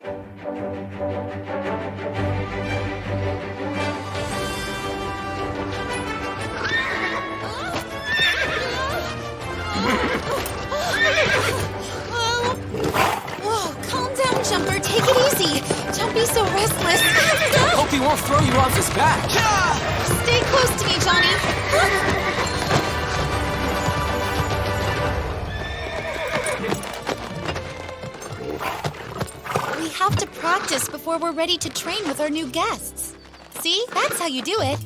Whoa, calm down, Jumper. Take it easy. Don't be so restless. Hope he won't throw you off his back. Stay close to me, Johnny. We have to practice before we're ready to train with our new guests. See? That's how you do it.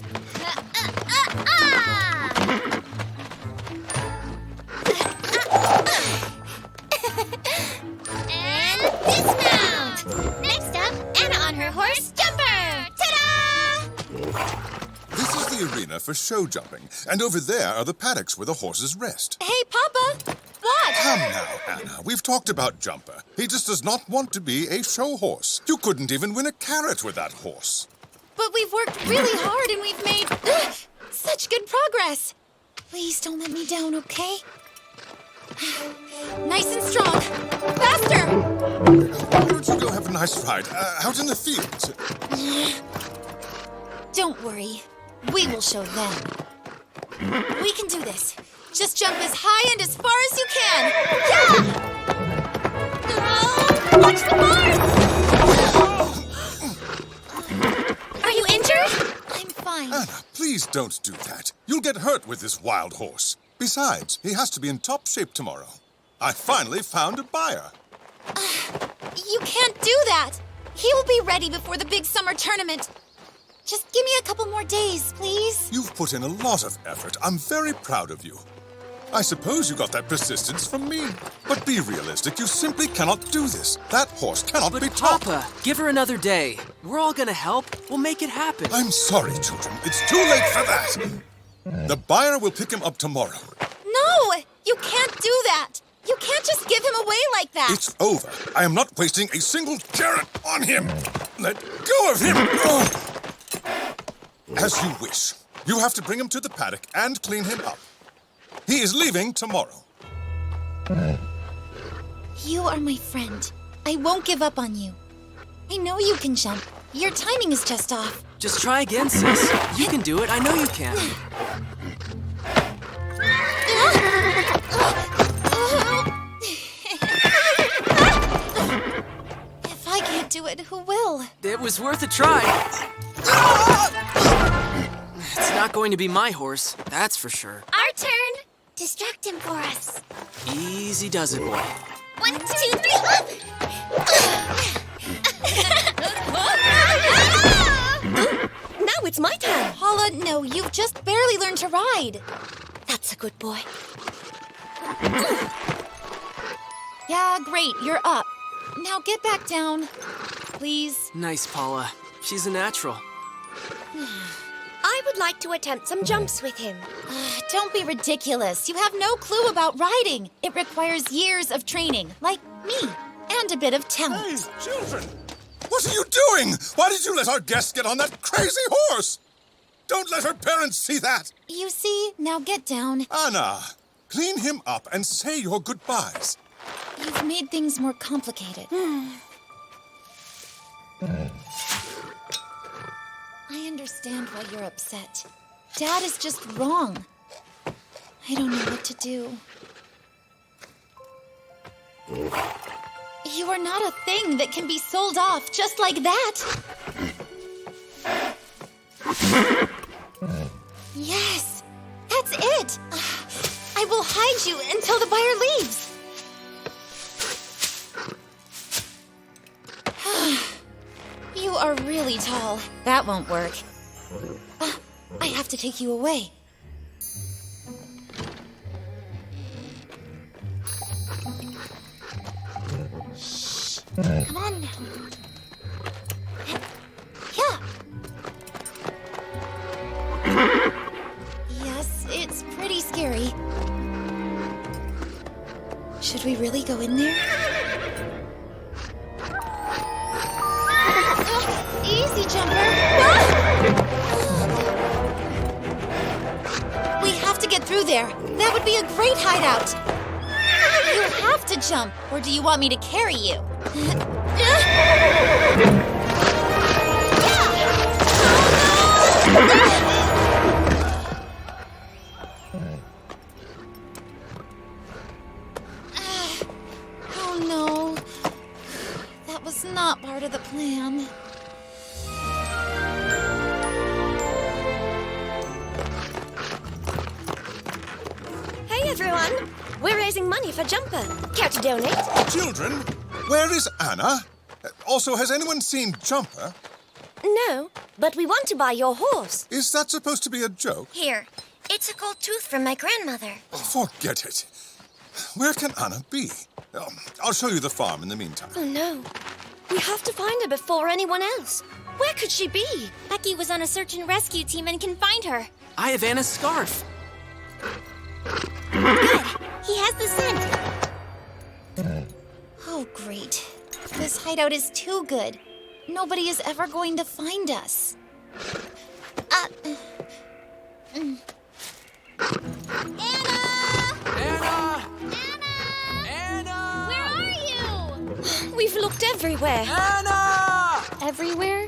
And dismount! Next up, Anna on her horse, Jumper! Ta-da! This is the arena for show jumping, and over there are the paddocks where the horses rest. Hey, Papa. What? Come now, Anna. We've talked about Jumper. He just does not want to be a show horse. You couldn't even win a carrot with that horse. But we've worked really hard and we've made such good progress. Please don't let me down, okay? Nice and strong. Faster! Why don't you go have a nice ride out in the fields? Don't worry. We will show them. We can do this. Just jump as high and as far as you can. Yeah! Oh, watch the bar! Are you injured? I'm fine. Anna, please don't do that. You'll get hurt with this wild horse. Besides, he has to be in top shape tomorrow. I finally found a buyer. You can't do that. He will be ready before the big summer tournament. Just give me a couple more days, please. You've put in a lot of effort. I'm very proud of you. I suppose you got that persistence from me. But be realistic. You simply cannot do this. That horse cannot be taught. Papa, give her another day. We're all gonna help. We'll make it happen. I'm sorry, children. It's too late for that. The buyer will pick him up tomorrow. No! You can't do that. You can't just give him away like that. It's over. I am not wasting a single carrot on him. Let go of him. As you wish. You have to bring him to the paddock and clean him up. He is leaving tomorrow. You are my friend. I won't give up on you. I know you can jump. Your timing is just off. Just try again, sis. You can do it. I know you can. If I can't do it, who will? It was worth a try. It's not going to be my horse, that's for sure. Our turn. Distract him for us. Easy does it, boy. 1, 2, 3, up! Now it's my turn. Paula, no, you've just barely learned to ride. That's a good boy. Yeah, great, you're up. Now get back down, please. Nice, Paula. She's a natural. I would like to attempt some jumps with him. Don't be ridiculous. You have no clue about riding. It requires years of training, like me, and a bit of talent. Hey, children! What are you doing? Why did you let our guest get on that crazy horse? Don't let her parents see that. You see, now get down. Anna, clean him up and say your goodbyes. You've made things more complicated. I understand why you're upset. Dad is just wrong. I don't know what to do. You are not a thing that can be sold off just like that. Yes, that's it. I will hide you until the buyer leaves. You are really tall. That won't work. I have to take you away. Shh. Come on now. Yeah. Yes, it's pretty scary. Should we really go in there? Easy, Jumper. We have to get through there. That would be a great hideout. You have to jump, or do you want me to carry you? Oh no. That was not part of the plan. Hey, everyone. We're raising money for Jumper. Care to donate? Children, where is Anna? Also, has anyone seen Jumper? No, but we want to buy your horse. Is that supposed to be a joke? Here. It's a gold tooth from my grandmother. Forget it. Where can Anna be? I'll show you the farm in the meantime. Oh, no. We have to find her before anyone else. Where could she be? Becky was on a search and rescue team and can find her. I have Anna's scarf. Good. He has the scent. Oh, great. This hideout is too good. Nobody is ever going to find us. Anna! Anna! Anna! Anna! Where are you? We've looked everywhere. Anna! Everywhere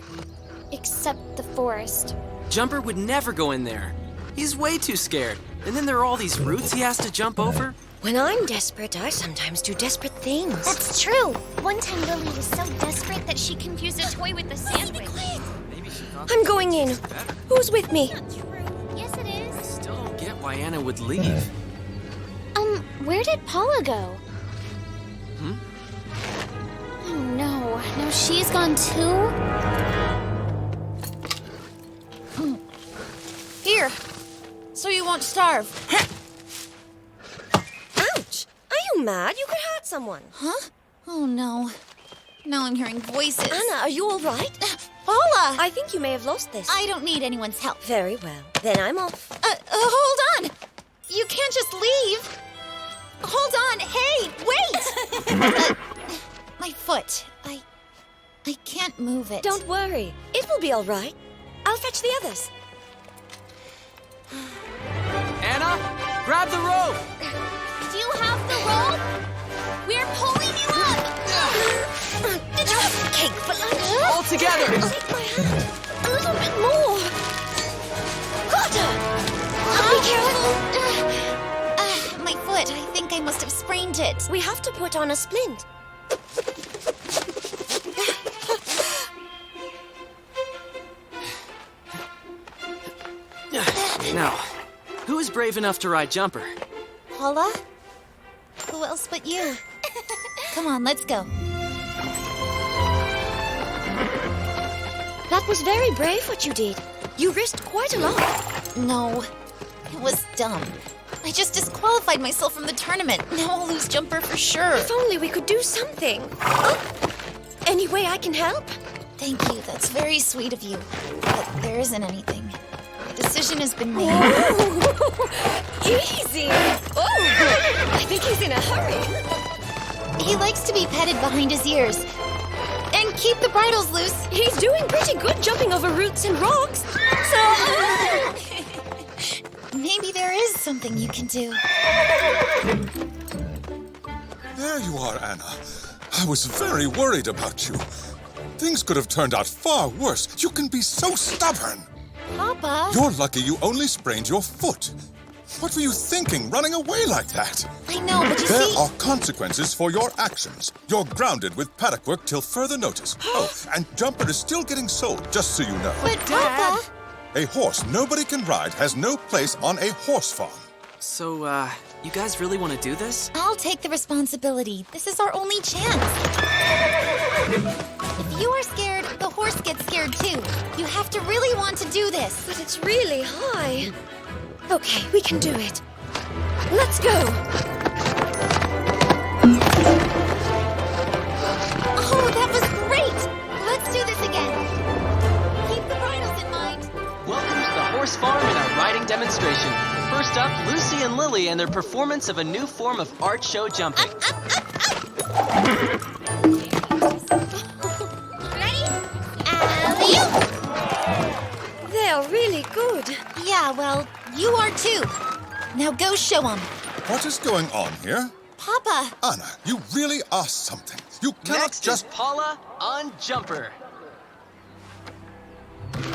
except the forest. Jumper would never go in there. He's way too scared. And then there are all these roots he has to jump over. When I'm desperate, I sometimes do desperate things. That's true. One time Lily was so desperate that she confused a toy with a sandwich. Maybe she thought I'm going in. Who's with me? Not true. Yes, it is. still don't get why Anna would leave. Where did Paula go? Oh no. Now she's gone too? Here, so you won't starve. Ouch! Are you mad? You could hurt someone. Huh? Oh no. Now I'm hearing voices. Anna, are you all right? Paula! I think you may have lost this. I don't need anyone's help. Very well. Then I'm off. Hold on! You can't just leave! Hold on! Hey, wait! My foot. I can't move it. Don't worry. It will be all right. I'll fetch the others. Anna, grab the rope! Do you have the rope? We're pulling you up! Did you have cake for lunch? All together! Take my hand. A little bit more. Got her! Be careful. My foot. I think I must have sprained it. We have to put on a splint. Now, who is brave enough to ride Jumper? Paula? Who else but you? Come on, let's go. That was very brave what you did. You risked quite a lot. No, it was dumb. I just disqualified myself from the tournament. Now I'll lose Jumper for sure. If only we could do something. Oh, any way I can help? Thank you, that's very sweet of you. But there isn't anything. The decision has been made. Easy. Oh, I think he's in a hurry. He likes to be petted behind his ears. And keep the bridles loose. He's doing pretty good jumping over roots and rocks. So, maybe there is something you can do. There you are, Anna. I was very worried about you. Things could have turned out far worse. You can be so stubborn. Papa. You're lucky you only sprained your foot. What were you thinking, running away like that? I know, but you There see... are consequences for your actions. You're grounded with paddock work till further notice. Oh, and Jumper is still getting sold, just so you know. But Papa... A horse nobody can ride has no place on a horse farm. So, you guys really want to do this? I'll take the responsibility. This is our only chance. If you are scared, the horse gets scared too. You have to really want to do this. but it's really high. Okay, we can do it. Let's go. Oh, that was great! Let's do this again. Keep the bridles in mind. Welcome to the horse farm and our riding demonstration. First up, Lucy and Lily and their performance of a new form of art show jumping. Ready? Alley-oop! They're really good. Yeah, well, you are too. Now go show them. What is going on here? Papa. Anna, you really are something. You cannot Next just... is Paula on Jumper.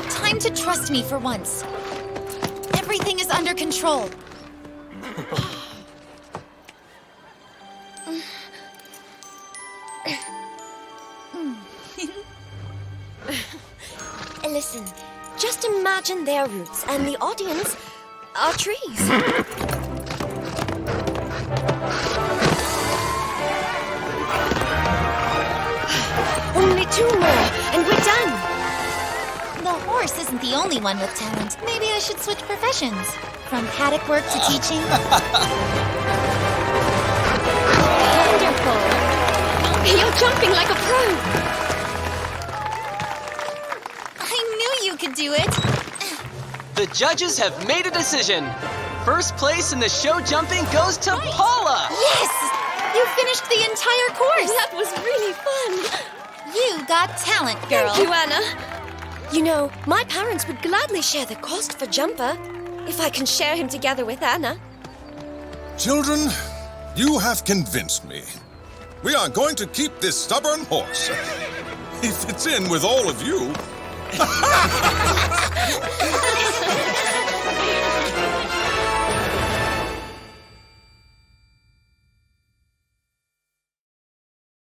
Time to trust me for once. Everything is under control. Listen, just imagine their roots and the audience are trees. Only 2 more, and we're done. The horse isn't the only one with talent. Maybe I should switch professions. From paddock work to teaching. Wonderful. You're jumping like a pro. I knew you could do it. The judges have made a decision. First place in the show jumping goes to Paula. Yes! You finished the entire course. That was really fun. You got talent, girl. Thank you, Anna. You know, my parents would gladly share the cost for Jumper if I can share him together with Anna. Children, you have convinced me. We are going to keep this stubborn horse. He fits in with all of you.